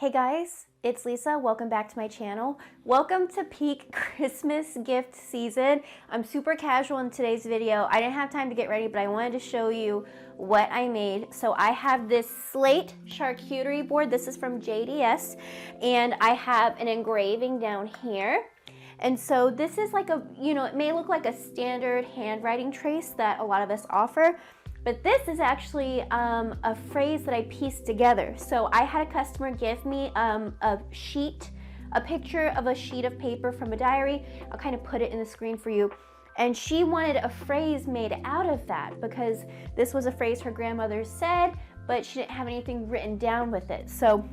Hey guys, it's Lisa. Welcome back to my channel. Welcome to peak Christmas gift season. I'm super casual in today's video. I didn't have time to get ready, but I wanted to show you what I made. So I have this slate charcuterie board. This is from JDS, and I have an engraving down here. And so this is like a, it may look like a standard handwriting trace that a lot of us offer, but this is actually a phrase that I pieced together. So I had a customer give me a picture of a sheet of paper from a diary. I'll kind of put it in the screen for you. And she wanted a phrase made out of that because this was a phrase her grandmother said, but she didn't have anything written down with it. So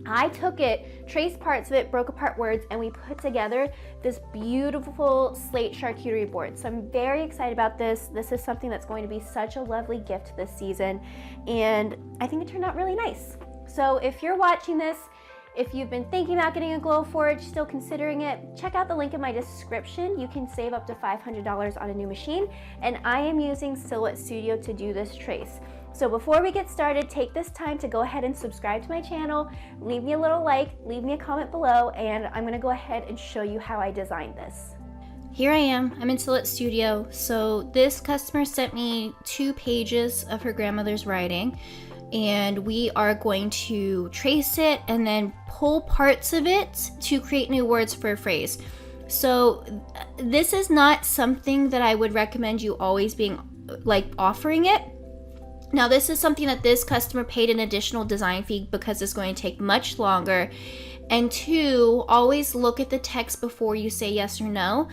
I took it, traced parts of it, broke apart words, and we put together this beautiful slate charcuterie board. So I'm very excited about this. This is something that's going to be such a lovely gift this season, and I think it turned out really nice. So if you're watching this, if you've been thinking about getting a Glowforge, still considering it, check out the link in my description. You can save up to $500 on a new machine, and I am using Silhouette Studio to do this trace. So before we get started, take this time to go ahead and subscribe to my channel, leave me a little like, leave me a comment below, and I'm gonna go ahead and show you how I designed this. Here I am, I'm in Silhouette Studio. So this customer sent me 2 pages of her grandmother's writing, and we are going to trace it and then pull parts of it to create new words for a phrase. So this is not something that I would recommend you always being offering it. Now this is something that this customer paid an additional design fee because it's going to take much longer. And 2, always look at the text before you say yes or no.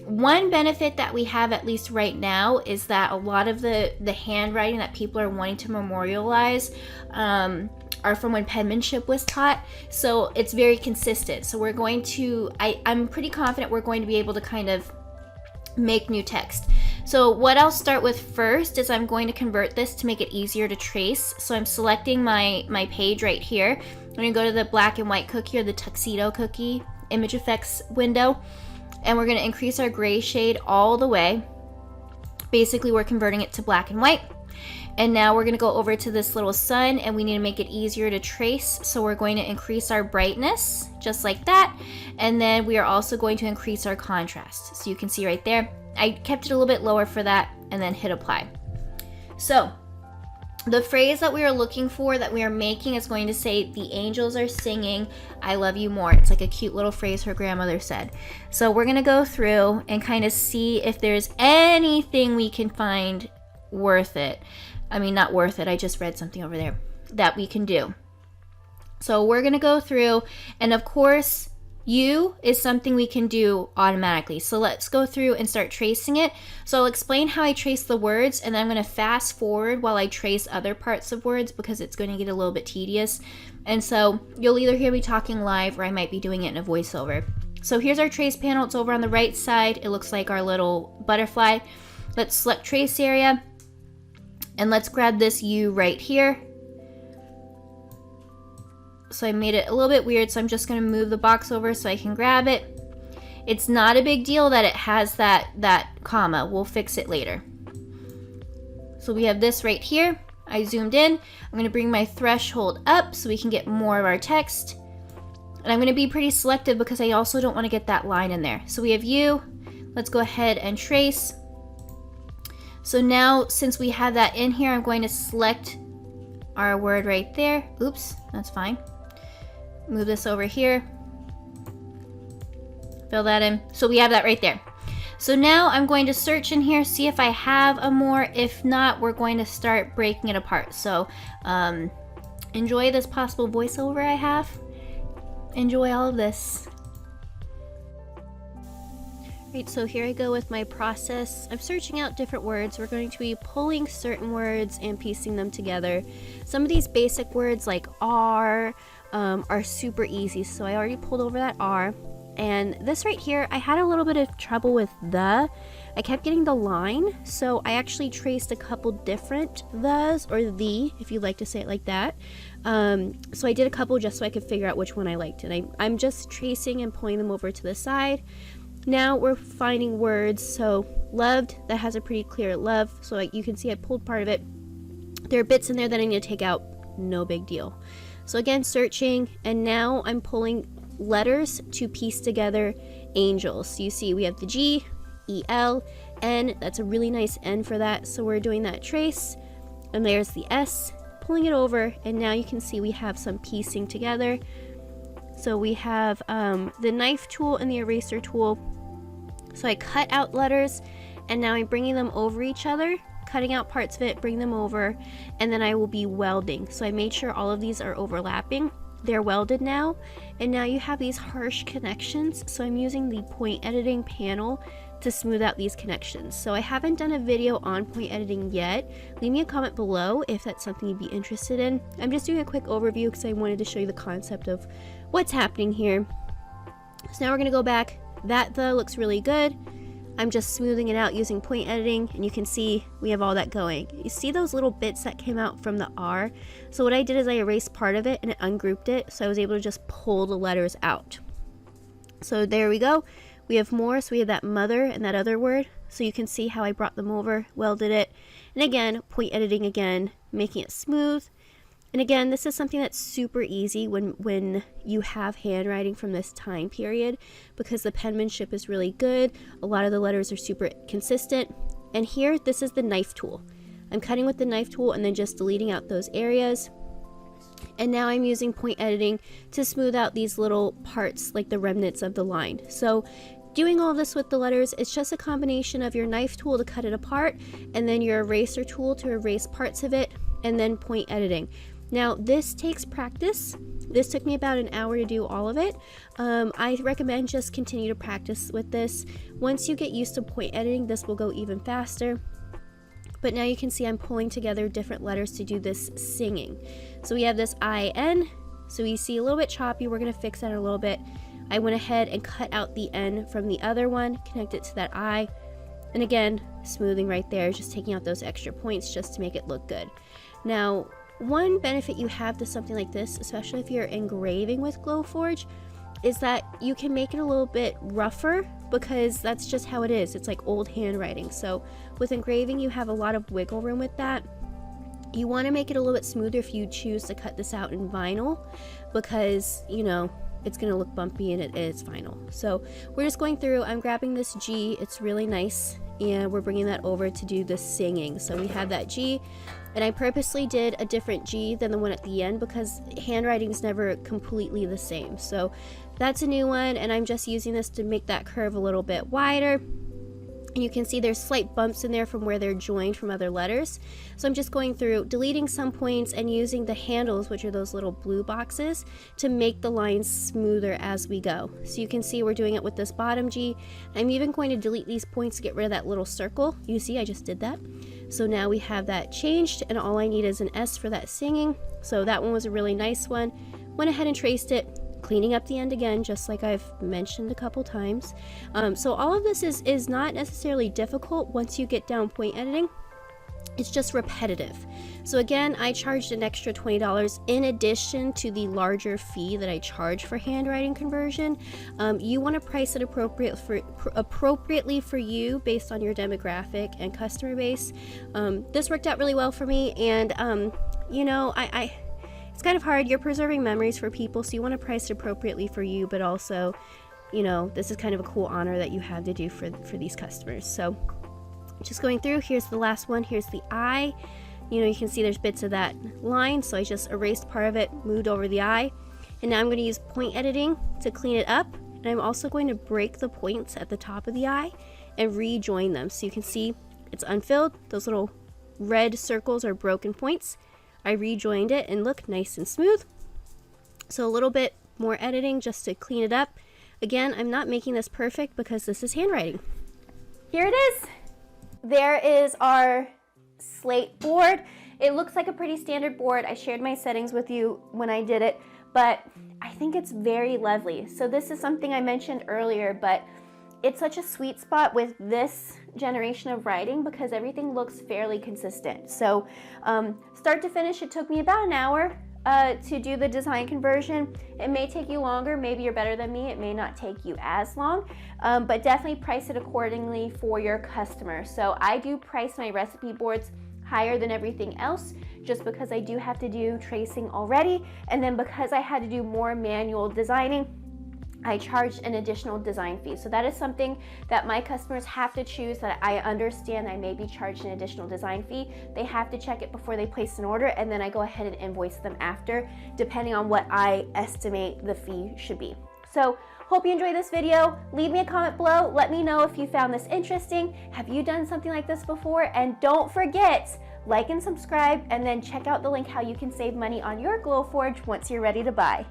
One benefit that we have, at least right now, is that a lot of the handwriting that people are wanting to memorialize are from when penmanship was taught. So it's very consistent. So we're going to, I'm pretty confident we're going to be able to kind of make new text. So what I'll start with first is I'm going to convert this to make it easier to trace. So I'm selecting my page right here. I'm going to go to the black and white cookie or the tuxedo cookie image effects window, and we're going to increase our gray shade all the way. Basically, we're converting it to black and white. And now we're going to go over to this little sun, and we need to make it easier to trace. So we're going to increase our brightness just like that. And then we are also going to increase our contrast. So you can see right there, I kept it a little bit lower for that, and then hit apply. So the phrase that we are looking for, that we are making, is going to say, "The angels are singing, I love you more." It's like a cute little phrase her grandmother said. So we're going to go through and kind of see if there's anything we can find worth it. I mean, not worth it, I just read something over there, that we can do. So we're going to go through, and of course, U is something we can do automatically. So let's go through and start tracing it. So I'll explain how I trace the words, and then I'm going to fast forward while I trace other parts of words because it's going to get a little bit tedious. And so you'll either hear me talking live or I might be doing it in a voiceover. So here's our trace panel. It's over on the right side. It looks like our little butterfly. Let's select trace area, and let's grab this U right here. So I made it a little bit weird, so I'm just going to move the box over so I can grab it. It's not a big deal that it has that comma. We'll fix it later. So we have this right here. I zoomed in. I'm going to bring my threshold up so we can get more of our text. And I'm going to be pretty selective because I also don't want to get that line in there. So we have U. Let's go ahead and trace. So now, since we have that in here, I'm going to select our word right there. Oops, that's fine. Move this over here. Fill that in. So we have that right there. So now I'm going to search in here, see if I have a more. If not, we're going to start breaking it apart. So enjoy this possible voiceover I have. Enjoy all of this. Right, so here I go with my process. I'm searching out different words. We're going to be pulling certain words and piecing them together. Some of these basic words like are super easy. So I already pulled over that R. And this right here, I had a little bit of trouble with the. I kept getting the line. So I actually traced a couple different thes, or the, if you'd like to say it like that. So I did a couple just so I could figure out which one I liked. And I'm just tracing and pulling them over to the side. Now we're finding words. So loved, that has a pretty clear love. So you can see I pulled part of it. There are bits in there that I need to take out. No big deal. So again, searching, and now I'm pulling letters to piece together angels. So you see we have the G, E, L, N. That's a really nice N for that. So we're doing that trace, and there's the S, pulling it over, and now you can see we have some piecing together. So we have the knife tool and the eraser tool. So I cut out letters, and now I'm bringing them over each other, cutting out parts of it, bring them over, and then I will be welding. So I made sure all of these are overlapping. They're welded now, and now you have these harsh connections. So I'm using the point editing panel to smooth out these connections. So I haven't done a video on point editing yet. Leave me a comment below if that's something you'd be interested in. I'm just doing a quick overview because I wanted to show you the concept of what's happening here. So now we're gonna go back. That though looks really good. I'm just smoothing it out using point editing, and you can see we have all that going. You see those little bits that came out from the R? So what I did is I erased part of it and it ungrouped it, so I was able to just pull the letters out. So there we go. We have more, so we have that mother and that other word. So you can see how I brought them over, welded it, and again, point editing again, making it smooth. And again, this is something that's super easy when you have handwriting from this time period, because the penmanship is really good. A lot of the letters are super consistent. And here, this is the knife tool. I'm cutting with the knife tool and then just deleting out those areas. And now I'm using point editing to smooth out these little parts, like the remnants of the line. So doing all this with the letters, it's just a combination of your knife tool to cut it apart, and then your eraser tool to erase parts of it, and then point editing. Now this takes practice. This took me about an hour to do all of it. I recommend just continue to practice with this. Once you get used to point editing, this will go even faster. But now you can see I'm pulling together different letters to do this singing. So we have this I-N. So you see a little bit choppy. We're going to fix that a little bit. I went ahead and cut out the N from the other one, connect it to that I. And again, smoothing right there, just taking out those extra points just to make it look good. Now, one benefit you have to something like this, especially if you're engraving with Glowforge, is that you can make it a little bit rougher, because that's just how it is. It's like old handwriting. So with engraving, you have a lot of wiggle room with that. You want to make it a little bit smoother if you choose to cut this out in vinyl, because, you know, it's going to look bumpy and it is vinyl. So we're just going through, I'm grabbing this G, it's really nice, and we're bringing that over to do the singing. So we have that G, and I purposely did a different G than the one at the end because handwriting is never completely the same. So that's a new one, and I'm just using this to make that curve a little bit wider. And you can see there's slight bumps in there from where they're joined from other letters. So I'm just going through, deleting some points and using the handles, which are those little blue boxes, to make the lines smoother as we go. So you can see we're doing it with this bottom G. I'm even going to delete these points to get rid of that little circle. You see, I just did that. So now we have that changed, and all I need is an S for that singing. So that one was a really nice one. Went ahead and traced it, cleaning up the end again, just like I've mentioned a couple times. So all of this is not necessarily difficult once you get down point editing. It's just repetitive. So again, I charged an extra $20 in addition to the larger fee that I charge for handwriting conversion. You want to price it appropriately for you based on your demographic and customer base. This worked out really well for me, and you know, it's kind of hard. You're preserving memories for people, so you want to price it appropriately for you, but also, you know, this is kind of a cool honor that you have to do for these customers. So just going through, here's the last one. Here's the I. You know, you can see there's bits of that line, so I just erased part of it, moved over the I, and now I'm going to use point editing to clean it up, and I'm also going to break the points at the top of the I and rejoin them. So you can see it's unfilled. Those little red circles are broken points. I rejoined it and look nice and smooth. So a little bit more editing just to clean it up. Again, I'm not making this perfect because this is handwriting. Here it is. There is our slate board. It looks like a pretty standard board. I shared my settings with you when I did it, but I think it's very lovely. So this is something I mentioned earlier, but it's such a sweet spot with this generation of writing because everything looks fairly consistent. So start to finish, it took me about an hour to do the design conversion. It may take you longer. Maybe you're better than me. It may not take you as long, but definitely price it accordingly for your customer. So I do price my recipe boards higher than everything else just because I do have to do tracing already. And then because I had to do more manual designing, I charged an additional design fee. So that is something that my customers have to choose, that I understand I may be charged an additional design fee. They have to check it before they place an order, and then I go ahead and invoice them after, depending on what I estimate the fee should be. So hope you enjoyed this video. Leave me a comment below. Let me know if you found this interesting. Have you done something like this before? And don't forget, like and subscribe, and then check out the link how you can save money on your Glowforge once you're ready to buy.